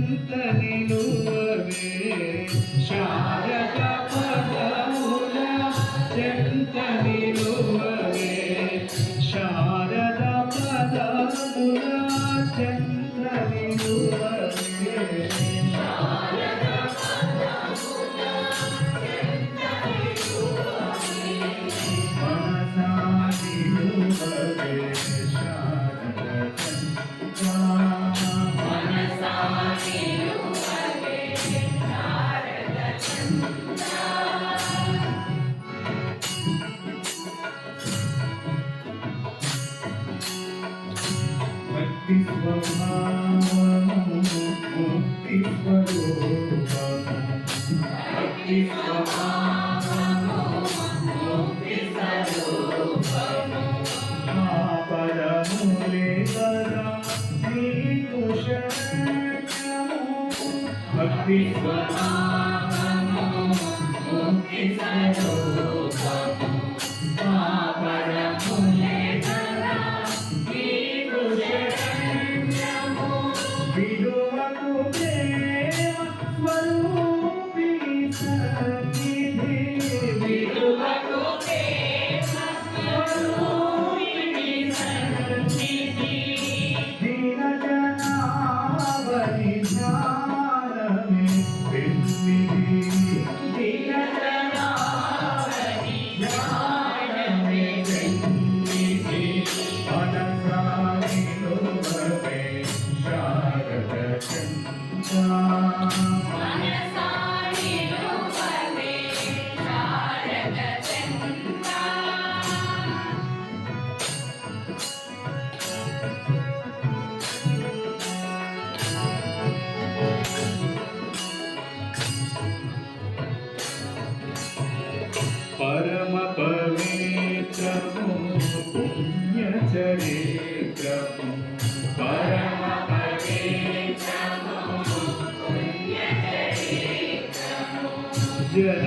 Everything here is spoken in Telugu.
చెంత నిలువవే శారద పదముల చెంత నిలువవే శారద పదముల చెంత నిలువవే భక్తి స్వభావము ముక్తి స్వరూపము భక్తి స్వభావము ముక్తి స్వరూపము మా పరములే కదా నీకు శరణము భక్తి స్వభావము ముక్తి స్వరూపము మా పరములే కదా నీకు శరణము విడువకు ప్రేమ స్వరూపి సన్నిధి విడువకు ప్రేమ స్వరూపి సన్నిధి దీన జనావని ధ్యానమే పెన్నిధి దీన జనావని ధ్యానమే పెన్నిధి మనసానిలో భవే శారద చంద్ర మనసానిలో భవే శారద చంద్ర పరమ పవిత్రము పుణ్య చరిత్రము పరమ పవిత్రము పుణ్య చరిత్రము జన